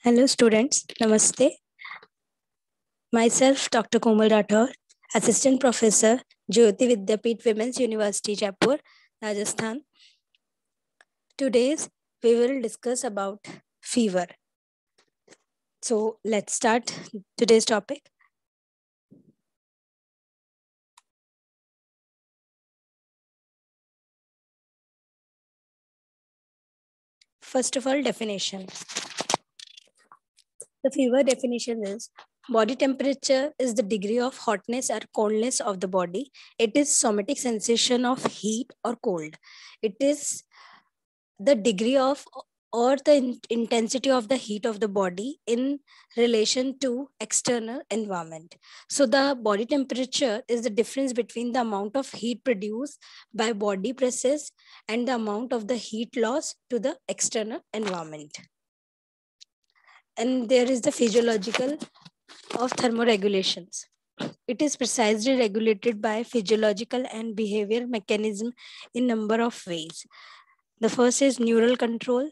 Hello students, Namaste. Myself Dr. Komal Rathore, Assistant Professor, Jyoti Vidyapeeth Women's University, Jaipur, Rajasthan. Today we will discuss about fever. So let's start today's topic. First of all, definition. The fever definition is body temperature is the degree of hotness or coldness of the body. It is somatic sensation of heat or cold. It is the degree of or the intensity of the heat of the body in relation to external environment. So the body temperature is the difference between the amount of heat produced by body process and the amount of the heat loss to the external environment. And there is the physiological of thermoregulations. It is precisely regulated by physiological and behavior mechanism in number of ways. The first is neural control.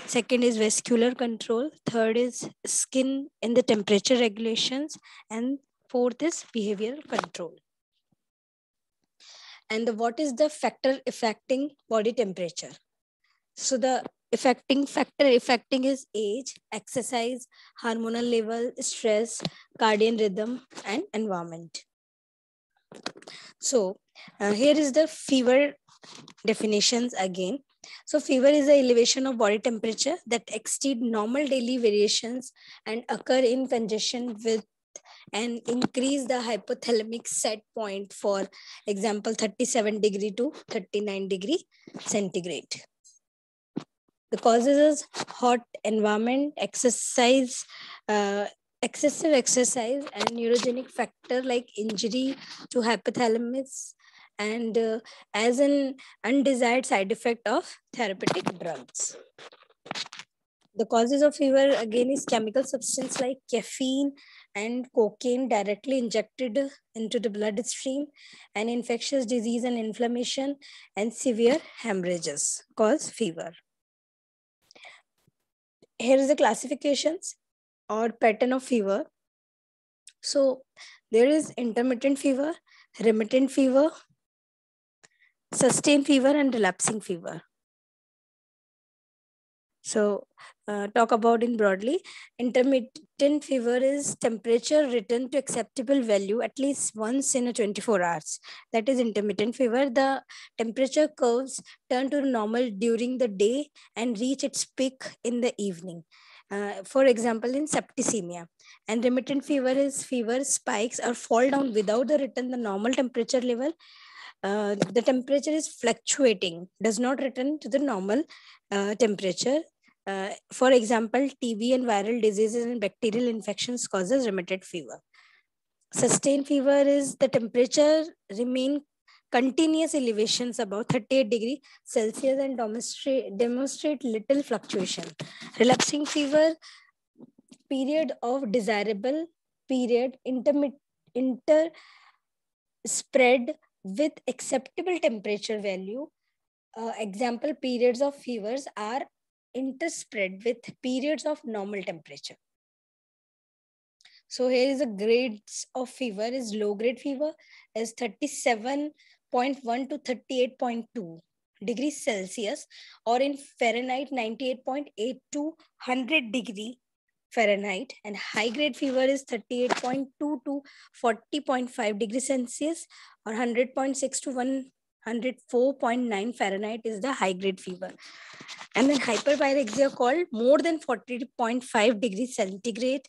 Second is vascular control. Third is skin and the temperature regulations. And fourth is behavioral control. And what is the factor affecting body temperature? So the factor affecting is age, exercise, hormonal level, stress, cardiac rhythm, and environment. So here is the fever definitions again. So fever is the elevation of body temperature that exceed normal daily variations and occur in conjunction with and increase the hypothalamic set point, for example 37 degree to 39 degree centigrade. The causes is hot environment, exercise, excessive exercise, and neurogenic factor like injury to hypothalamus, and as an undesired side effect of therapeutic drugs. The causes of fever again is chemical substance like caffeine and cocaine directly injected into the bloodstream, and infectious disease and inflammation and severe hemorrhages cause fever. Here is the classifications or pattern of fever. So there is intermittent fever, remittent fever, sustained fever, and relapsing fever. So talk about in broadly, intermittent fever is temperature return to acceptable value at least once in a 24 hours. That is intermittent fever. The temperature curves turn to normal during the day and reach its peak in the evening. For example, in septicemia. And remittent fever is fever spikes or fall down without the return the normal temperature level. The temperature is fluctuating, does not return to the normal temperature. For example, TB and viral diseases and bacterial infections causes remittent fever. Sustained fever is the temperature remain continuous elevations above 38 degree Celsius and demonstrate little fluctuation. Relapsing fever, period of desirable period, inter spread with acceptable temperature value. Example periods of fevers are interspread with periods of normal temperature. So here is the grades of fever is low grade fever is 37.1 to 38.2 degrees Celsius, or in Fahrenheit 98.8 to 100 degree Fahrenheit, and high grade fever is 38.2 to 40.5 degrees Celsius, or 100.6 to 104.9 Fahrenheit is the high grade fever. And then hyperpyrexia called more than 40.5 degrees centigrade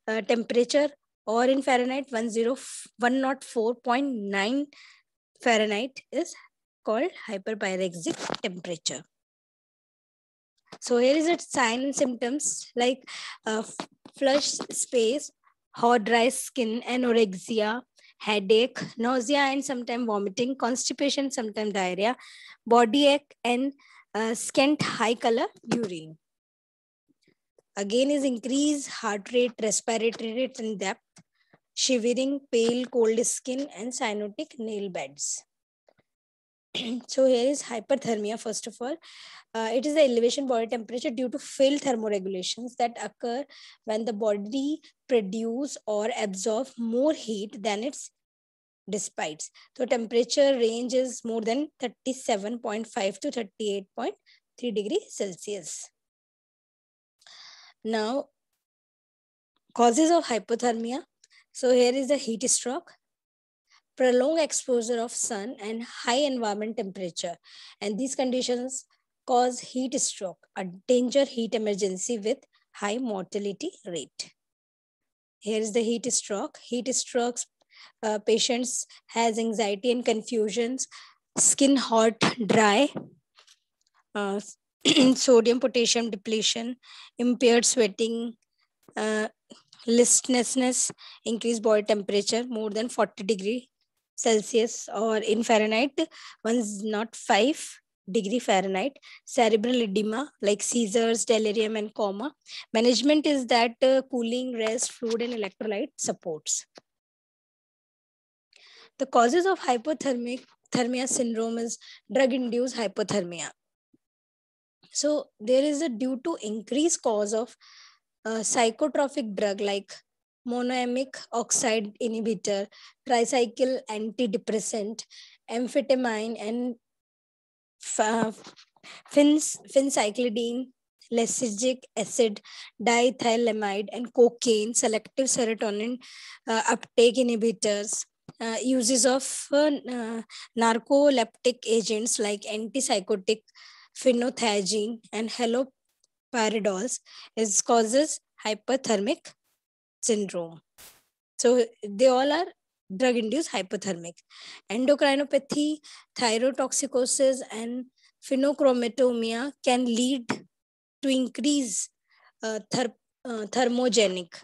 temperature, or in Fahrenheit 104.9 Fahrenheit is called hyperpyrexic temperature. So here is its sign and symptoms like flush space, hot dry skin, anorexia, headache, nausea and sometimes vomiting, constipation, sometimes diarrhea, body ache, and scant high color urine. Again is increased heart rate, respiratory rate and depth, shivering, pale, cold skin, and cyanotic nail beds. So here is hyperthermia. First of all, it is the elevation body temperature due to failed thermoregulations that occur when the body produce or absorb more heat than its dissipates. So temperature range is more than 37.5 to 38.3 degrees Celsius. Now, causes of hypothermia. So here is the heat stroke, prolonged exposure of sun and high environment temperature. And these conditions cause heat stroke, a danger heat emergency with high mortality rate. Here is the heat stroke. Heat strokes patients has anxiety and confusions, skin hot, dry, uh, sodium potassium depletion, impaired sweating, uh, listlessness, increased body temperature more than 40 degree Celsius, or in Fahrenheit 105 degree Fahrenheit, cerebral edema like seizures, delirium, and coma. Management is that cooling, rest, fluid, and electrolyte supports. The causes of hypothermia syndrome is drug-induced hypothermia. So there is a due to increased cause of psychotropic drug like monoamic oxide inhibitor, tricycle antidepressant, amphetamine, and phencyclidine, lysergic acid, diethylamide, and cocaine, selective serotonin uptake inhibitors, uses of narcoleptic agents like antipsychotic, phenothiazine, and haloparidols is causes hyperthermic syndrome. So they all are drug-induced hypothermic. Endocrinopathy, thyrotoxicosis, and phenochromatonia can lead to increase thermogenic.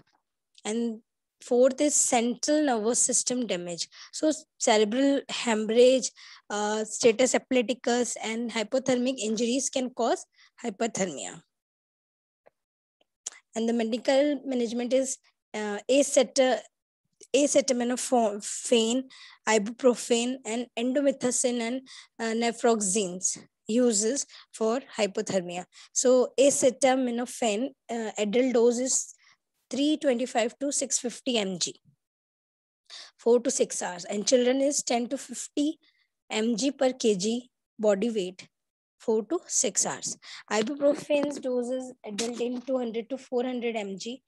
And fourth is central nervous system damage. So cerebral hemorrhage, status epilepticus, and hypothermic injuries can cause hyperthermia. And the medical management is acetaminophen, ibuprofen, and endomethacin and naproxenes uses for hypothermia. So acetaminophen adult dose is 325 to 650 mg, 4 to 6 hours, and children is 10 to 50 mg per kg body weight, 4 to 6 hours. Ibuprofen's doses adult in 200 to 400 mg,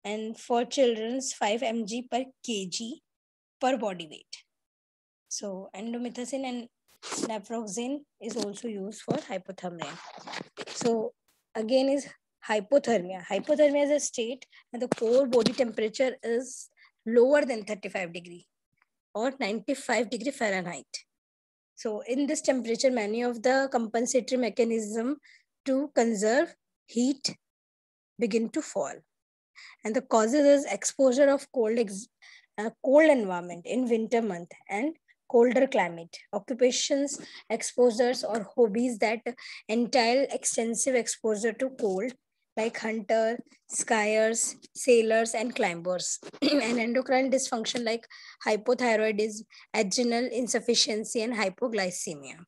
and for children's 5 mg per kg per body weight. So endomethacin and naproxen is also used for hypothermia. So again is hypothermia. Hypothermia is a state and the core body temperature is lower than 35 degree or 95 degree Fahrenheit. So in this temperature, many of the compensatory mechanism to conserve heat begin to fall. And the causes is exposure of cold environment in winter month and colder climate, occupations, exposures, or hobbies that entail extensive exposure to cold, like hunter, skiers, sailors, and climbers, and endocrine dysfunction like hypothyroidism, adrenal insufficiency, and hypoglycemia.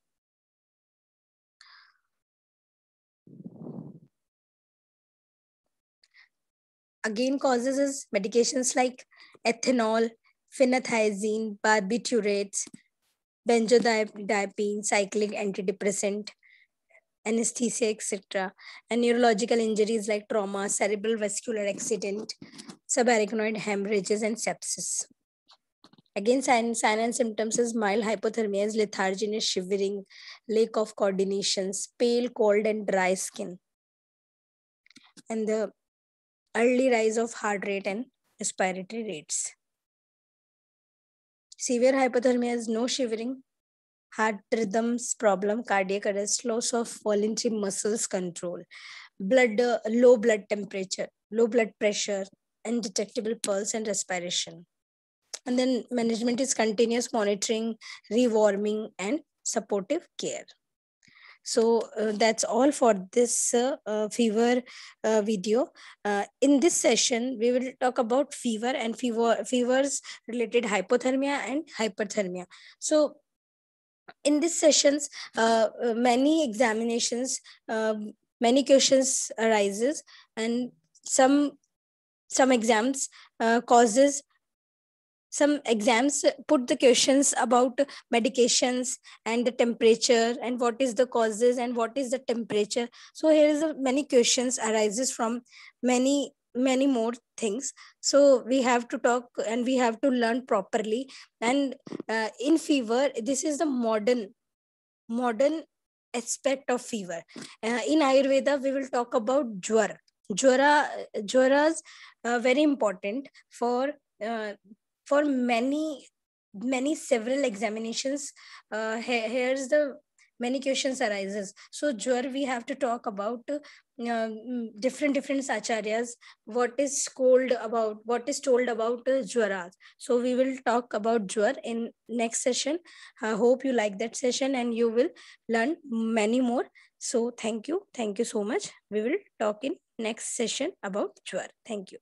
Again, causes is medications like ethanol, phenothiazine, barbiturates, benzodiazepine, cyclic antidepressant, anesthesia, etc. And neurological injuries like trauma, cerebral vascular accident, subarachnoid hemorrhages, and sepsis. Again, sign and symptoms is mild hypothermia, is letharginess, shivering, lack of coordination, pale, cold, and dry skin. And the early rise of heart rate and respiratory rates. Severe hypothermia is no shivering, heart rhythms problem, cardiac arrest, loss of voluntary muscles control, low blood temperature, low blood pressure, undetectable pulse and respiration. And then management is continuous monitoring, rewarming, and supportive care. So that's all for this fever video. In this session, we will talk about fever and fevers related hypothermia and hyperthermia. So In these sessions, many examinations, many questions arises, and some exams causes some exams put the questions about medications and the temperature and what is the causes and what is the temperature. So here is many questions arises from many more things. So we have to talk and we have to learn properly. And in fever, this is the modern aspect of fever. In Ayurveda, we will talk about jwara. Jwaras very important uh, for many several examinations. Here's the many questions arises. So jwar, we have to talk about different sacharyas, what is told about jwaras. So we will talk about jwar in next session. I hope you like that session and you will learn many more. So thank you so much. We will talk in next session about jwar. Thank you.